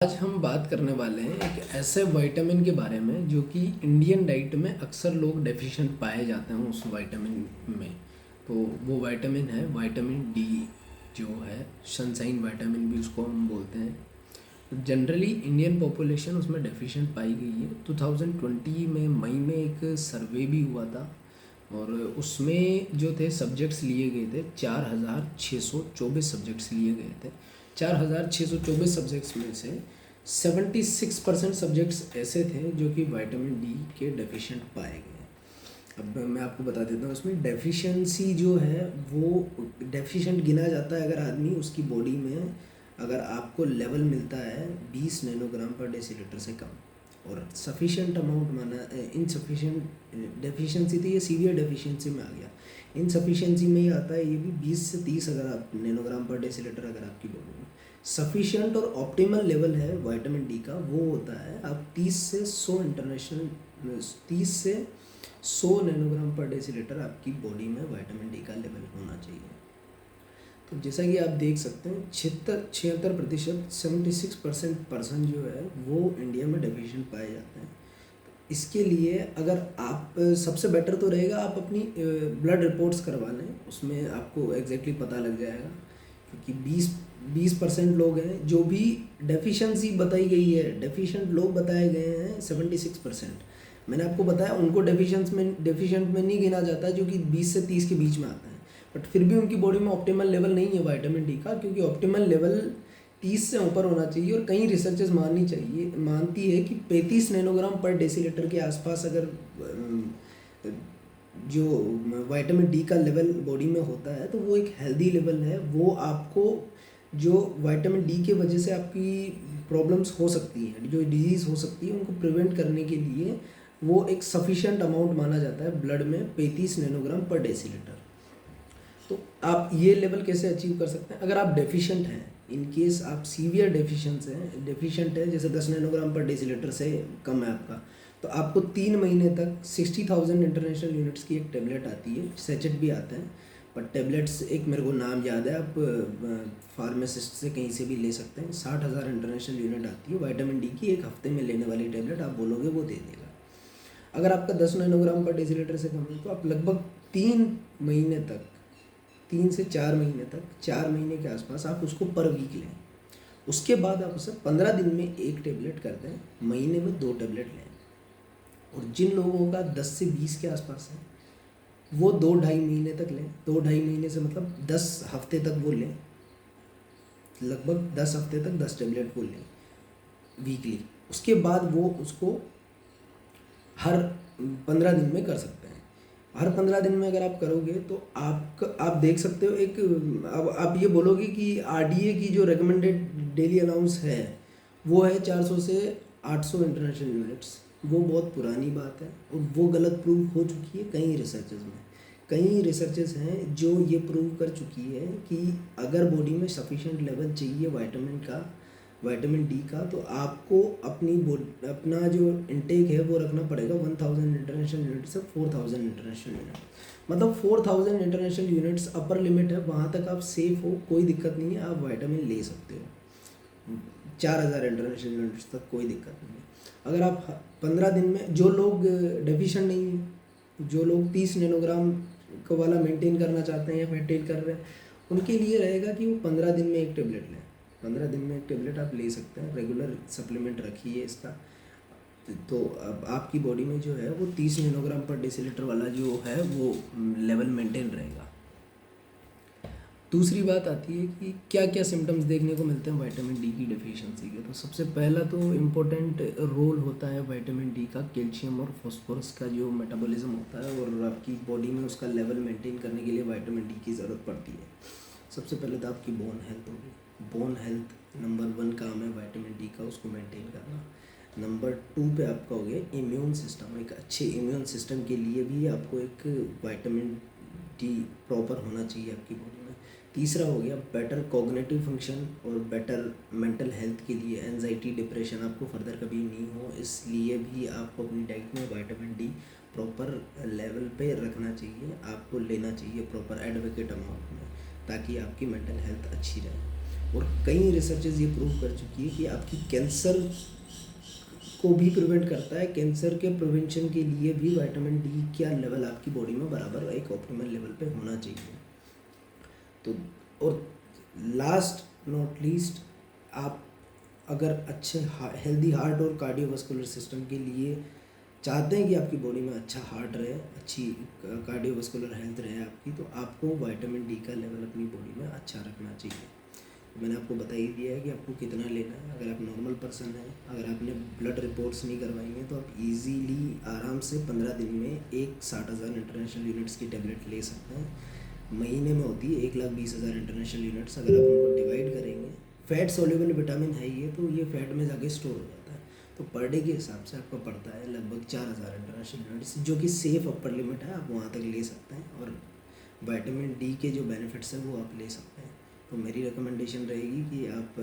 आज हम बात करने वाले हैं एक ऐसे विटामिन के बारे में जो कि इंडियन डाइट में अक्सर लोग डेफिशिएंट पाए जाते हैं उस विटामिन में। तो वो विटामिन है विटामिन डी, जो है सनशाइन विटामिन भी उसको हम बोलते हैं। जनरली इंडियन पॉपुलेशन उसमें डेफिशिएंट पाई गई है। 2020 में मई में एक सर्वे भी हुआ था और उसमें जो थे सब्जेक्ट्स लिए गए थे 4624 सब्जेक्ट्स लिए गए थे। 4624 सब्जेक्ट्स में से 76% सब्जेक्ट्स ऐसे थे जो कि विटामिन डी के डेफिशिएंट पाए गए। अब मैं आपको बता देता हूँ, उसमें डेफिशिएंसी जो है वो डेफिशिएंट गिना जाता है अगर आदमी उसकी बॉडी में अगर आपको लेवल मिलता है 20 नैनोग्राम पर डेसीलीटर से कम, और सफिशिएंट अमाउंट माना इनसफिशिएंट डेफिशिएंसी थी, ये सीवियर डेफिशिएंसी में आ गया। इनसफिशिएंसी में ही आता है ये भी 20 से 30 अगर आप नैनोग्राम पर डेसीलीटर अगर आपकी बॉडी में। सफिशिएंट और ऑप्टिमल लेवल है विटामिन डी का वो होता है आप 30 से 100 नैनोग्राम पर डेसीलीटर आपकी बॉडी में विटामिन डी का लेवल होना चाहिए। तो जैसा कि आप देख सकते हैं 76% 76% पर्सन जो है वो इंडिया में डेफिशिएंट पाए जाते हैं। इसके लिए अगर आप सबसे बेटर तो रहेगा आप अपनी ब्लड रिपोर्ट्स करवा लें, उसमें आपको एग्जैक्टली पता लग जाएगा। क्योंकि 20% लोग हैं जो भी डेफिशिएंसी बताई गई है, डेफिशिएंट लोग बताए गए हैं 76%। मैंने आपको बताया उनको डेफिशिएंट में नहीं गिना जाता जो कि 20 से 30 के बीच में आता है, बट फिर भी उनकी बॉडी में ऑप्टिमल लेवल नहीं है विटामिन डी का, क्योंकि ऑप्टिमल लेवल 30 से ऊपर होना चाहिए। और कई रिसर्चेस मानती है कि 35 नैनोग्राम पर डेसीलीटर के आसपास अगर जो विटामिन डी का लेवल बॉडी में होता है तो वो एक हेल्दी लेवल है। वो आपको जो विटामिन डी के वजह से आपकी प्रॉब्लम्स हो सकती हैं, जो डिजीज़ हो सकती है, उनको प्रिवेंट करने के लिए वो एक सफिशिएंट अमाउंट माना जाता है ब्लड में 35 नैनोग्राम पर डेसीलीटर। तो आप ये लेवल कैसे अचीव कर सकते हैं? अगर आप डेफिशिएंट हैं, इन केस आप सीवियर डेफिशिएंट है, जैसे 10 नैनोग्राम पर डेसीलीटर से कम है आपका, तो आपको 3 महीने तक 60,000 इंटरनेशनल यूनिट्स की एक टेबलेट आती है, सेचेट भी आता है, पर टेबलेट्स एक मेरे को नाम याद है, आप फार्मासिस्ट से कहीं से भी ले सकते हैं। 60,000 इंटरनेशनल यूनिट आती है विटामिन डी की, एक हफ्ते में लेने वाली टेबलेट आप बोलोगे वो दे देगा। अगर आपका 10 नैनोग्राम पर डेसीलीटर से कम है तो आप लगभग 3 महीने तक, 3 से 4 महीने तक, 4 महीने के आसपास आप उसको पर वीक लें। उसके बाद आप उसे 15 दिन में 1 टेबलेट कर दें, महीने में 2 टेबलेट लें। और जिन लोगों का 10 से 20 के आसपास है वो 2-2.5 महीने तक लें। 2-2.5 महीने से मतलब 10 हफ्ते तक वो लें, लगभग 10 हफ्ते तक 10 टेबलेट वो लें वीकली। उसके बाद वो उसको हर 15 दिन में कर सकते हैं। हर 15 दिन में अगर आप करोगे तो आप देख सकते हो एक, अब आप ये बोलोगे कि आरडीए की जो रिकमेंडेड डेली अलाउंस है वो है 400 से 800 इंटरनेशनल यूनिट्स। वो बहुत पुरानी बात है और वो गलत प्रूव हो चुकी है कई रिसर्चेज में। कई रिसर्चेस हैं जो ये प्रूव कर चुकी है कि अगर बॉडी में सफिशिएंट लेवल चाहिए विटामिन डी का, तो आपको अपना जो इनटेक है वो रखना पड़ेगा 1000 इंटरनेशनल यूनिट से 4000 इंटरनेशनल यूनिट। मतलब 4000 इंटरनेशनल यूनिट्स अपर लिमिट है, वहाँ तक आप सेफ हो, कोई दिक्कत नहीं है, आप विटामिन ले सकते हो। 4000 इंटरनेशनल यूनिट्स तक कोई दिक्कत नहीं है। अगर आप 15 दिन में, जो लोग डेफिशिएंट नहीं है, जो लोग 30 नैनोग्राम को वाला मेंटेन करना चाहते हैं या मेंटेन कर रहे हैं, उनके लिए रहेगा कि वो 15 दिन में 1 टेबलेट लें। 15 दिन में 1 टेबलेट आप ले सकते हैं, रेगुलर सप्लीमेंट रखिए इसका। तो अब आपकी बॉडी में जो है वो 30 नैनोग्राम पर डेसीलीटर वाला जो है वो लेवल मेंटेन रहेगा। दूसरी बात आती है कि क्या क्या सिम्टम्स देखने को मिलते हैं विटामिन डी की डेफिशिएंसी के। तो सबसे पहला तो इम्पोर्टेंट रोल होता है विटामिन डी का कैल्शियम और फास्फोरस का जो मेटाबॉलिज्म होता है, और आपकी बॉडी में उसका लेवल मेंटेन करने के लिए विटामिन डी की ज़रूरत पड़ती है। सबसे पहले तो आपकी बोन हेल्थ होगी। बोन हेल्थ नंबर 1 काम है विटामिन डी का, उसको मेंटेन करना। नंबर 2 पे आपका हो गया इम्यून सिस्टम। एक अच्छे इम्यून सिस्टम के लिए भी आपको एक विटामिन डी प्रॉपर होना चाहिए आपकी बॉडी में। तीसरा हो गया बेटर कॉग्निटिव फंक्शन और बेटर मेंटल हेल्थ के लिए, एंजाइटी डिप्रेशन आपको फर्दर कभी नहीं हो, इसलिए भी आपको अपनी डाइट में विटामिन डी प्रॉपर लेवल पे रखना चाहिए, आपको लेना चाहिए प्रॉपर एडवोकेट अमाउंट में, ताकि आपकी मेंटल हेल्थ अच्छी रहे। और कई रिसर्चेज ये प्रूव कर चुकी है कि आपकी कैंसर को भी प्रिवेंट करता है। कैंसर के प्रिवेंशन के लिए भी विटामिन डी का लेवल आपकी बॉडी में बराबर एक ऑप्टिमल लेवल पे होना चाहिए। तो और लास्ट नॉट लीस्ट, आप अगर अच्छे हेल्दी हार्ट और कार्डियोवास्कुलर सिस्टम के लिए चाहते हैं कि आपकी बॉडी में अच्छा हार्ट रहे, अच्छी कार्डियोवास्कुलर हेल्थ रहे आपकी, तो आपको विटामिन डी का लेवल अपनी बॉडी में अच्छा रखना चाहिए। मैंने आपको बता ही दिया है कि आपको कितना लेना है। अगर आप नॉर्मल पर्सन हैं, अगर आपने ब्लड रिपोर्ट्स नहीं करवाई हैं, तो आप इजीली आराम से 15 दिन में एक 60,000 इंटरनेशनल यूनिट्स की टेबलेट ले सकते हैं। महीने में होती है 1,20,000 इंटरनेशनल यूनिट्स। अगर आप उनको डिवाइड करेंगे, फैट सोल्यूबल विटामिन है ये, तो ये फैट में जाके स्टोर हो जाता है। तो पर डे के हिसाब से आपको पड़ता है लगभग 4,000 इंटरनेशनल यूनिट्स, जो कि सेफ अपर लिमिट है, आप वहाँ तक ले सकते हैं। और विटामिन डी के जो बेनिफिट्स हैं वो आप ले सकते हैं। तो मेरी रिकमेंडेशन रहेगी कि आप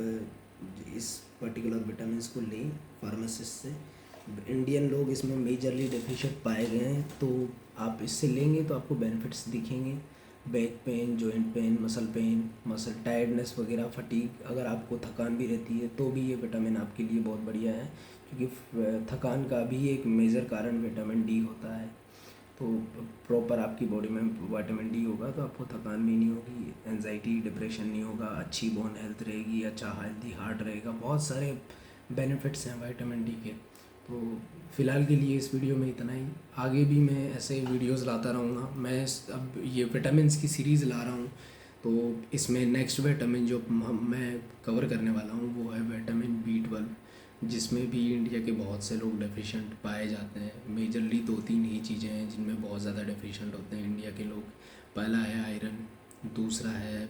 इस पर्टिकुलर विटामिन को लें फार्मासिस्ट से। इंडियन लोग इसमें मेजरली डेफिशिएंट पाए गए हैं, तो आप इससे लेंगे तो आपको बेनिफिट्स दिखेंगे। Back pain, joint pain, muscle tiredness वगैरह, फटीग, अगर आपको थकान भी रहती है तो भी ये विटामिन आपके लिए बहुत बढ़िया है, क्योंकि थकान का भी एक मेजर कारण विटामिन डी होता है। तो प्रॉपर आपकी बॉडी में विटामिन डी होगा तो आपको थकान भी नहीं होगी, एंजाइटी डिप्रेशन नहीं होगा, अच्छी बोन हेल्थ रहेगी, अच्छा हेल्दी हार्ट रहेगा। बहुत सारे बेनिफिट्स हैं विटामिन डी के। तो फ़िलहाल के लिए इस वीडियो में इतना ही। आगे भी मैं ऐसे वीडियोस लाता रहूँगा। अब ये विटामिन्स की सीरीज़ ला रहा हूँ, तो इसमें नेक्स्ट विटामिन जो मैं कवर करने वाला हूँ वो है विटामिन B12, जिसमें भी इंडिया के बहुत से लोग डेफिशिएंट पाए जाते हैं। मेजरली 2-3 ही चीज़ें हैं जिनमें बहुत ज़्यादा डेफिशिएंट होते हैं इंडिया के लोग। पहला है आयरन, दूसरा है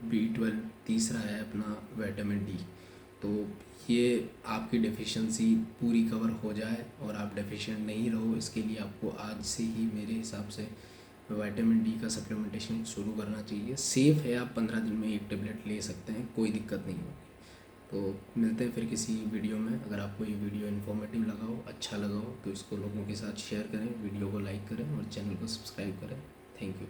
B12, तीसरा है अपना विटामिन डी। तो ये आपकी डेफिशिएंसी पूरी कवर हो जाए और आप डेफिशिएंट नहीं रहो, इसके लिए आपको आज से ही मेरे हिसाब से विटामिन डी का सप्लीमेंटेशन शुरू करना चाहिए। सेफ़ है, आप 15 दिन में एक टेबलेट ले सकते हैं, कोई दिक्कत नहीं होगी। तो मिलते हैं फिर किसी वीडियो में। अगर आपको ये वीडियो इन्फॉर्मेटिव लगा हो, अच्छा लगा हो, तो इसको लोगों के साथ शेयर करें, वीडियो को लाइक करें और चैनल को सब्सक्राइब करें। Thank you.